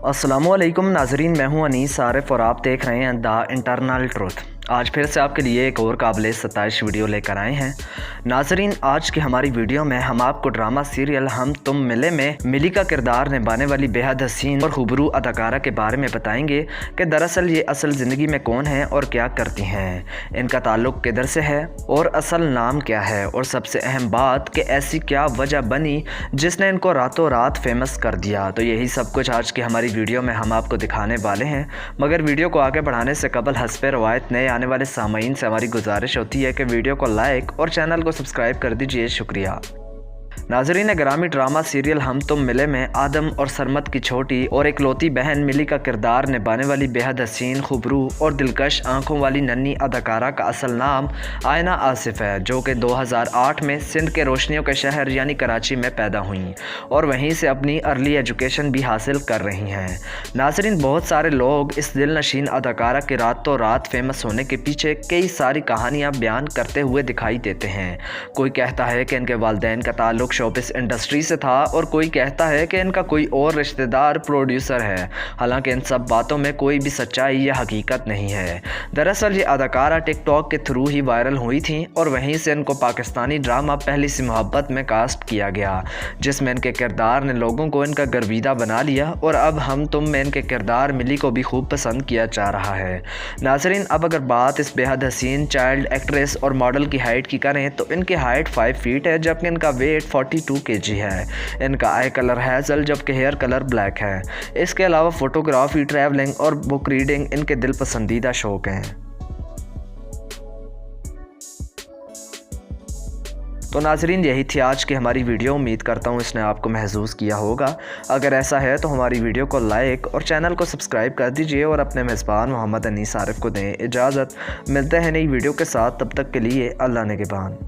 अस्सलामुअलैकुम नाजरीन, मैं हूं अनीस आरिफ और आप देख रहे हैं द इंटरनल ट्रुथ। आज फिर से आपके लिए एक और काबिल सताइश वीडियो लेकर आए हैं। नाजरीन, आज की हमारी वीडियो में हम आपको ड्रामा सीरियल हम तुम मिले में मिली का किरदार निभाने वाली बेहद हसीन और खूबरू अदाकारा के बारे में बताएंगे कि दरअसल ये असल ज़िंदगी में कौन है और क्या करती हैं, इनका ताल्लुक़ किधर से है और असल नाम क्या है, और सबसे अहम बात कि ऐसी क्या वजह बनी जिसने इनको रातों रात फेमस कर दिया। तो यही सब कुछ आज की हमारी वीडियो में हम आपको दिखाने वाले हैं। मगर वीडियो को आगे बढ़ाने से कबल हस्बे रवायत नए आने वाले सामाईन से हमारी गुजारिश होती है कि वीडियो को लाइक और चैनल को सब्सक्राइब कर दीजिए। शुक्रिया। नाजरीन ग्रामी, ड्रामा सीरियल हम तुम मिले में आदम और सरमत की छोटी और इकलौती बहन मिली का किरदार निभाने वाली बेहद हसीन, खूबरू और दिलकश आंखों वाली नन्ही अदाकारा का असल नाम आयना आसिफ है, जो कि 2008 में सिंध के रोशनियों के शहर यानी कराची में पैदा हुई और वहीं से अपनी अर्ली एजुकेशन भी हासिल कर रही हैं। नाजरीन, बहुत सारे लोग इस दिलनशीन अदाकारा के रातों रात फेमस होने के पीछे कई सारी कहानियाँ बयान करते हुए दिखाई देते हैं। कोई कहता है कि इनके वालिदैन का ताल्लुक़ शोबिस इंडस्ट्री से था और कोई कहता है कि इनका कोई और रिश्तेदार प्रोड्यूसर है। हालांकि इन सब बातों में कोई भी सच्चाई या हकीकत नहीं है। दरअसल ये अदाकारा टिकटॉक के थ्रू ही वायरल हुई थी और वहीं से इनको पाकिस्तानी ड्रामा पहली सी मोहब्बत में कास्ट किया गया, जिसमें इनके किरदार ने लोगों को इनका गर्विदा बना लिया और अब हम तुम में इनके किरदार मिली को भी खूब पसंद किया जा रहा है। नाजरीन, अब अगर बात इस बेहद हसीन चाइल्ड एक्ट्रेस और मॉडल की हाइट की करें तो इनकी हाइट 5 फीट है, जबकि इनका वेट 42 kg है। इनका आई कलर हैज़ल, जबकि हेयर कलर ब्लैक है। इसके अलावा फ़ोटोग्राफी, ट्रैवलिंग और बुक रीडिंग इनके दिल पसंदीदा शौक़ हैं। तो नाजरीन, यही थी आज की हमारी वीडियो। उम्मीद करता हूँ इसने आपको महसूस किया होगा। अगर ऐसा है तो हमारी वीडियो को लाइक और चैनल को सब्सक्राइब कर दीजिए और अपने मेज़बान मोहम्मद अनीस आरिफ को दें इजाज़त। मिलते हैं नई वीडियो के साथ, तब तक के लिए अल्लाह निगहबान।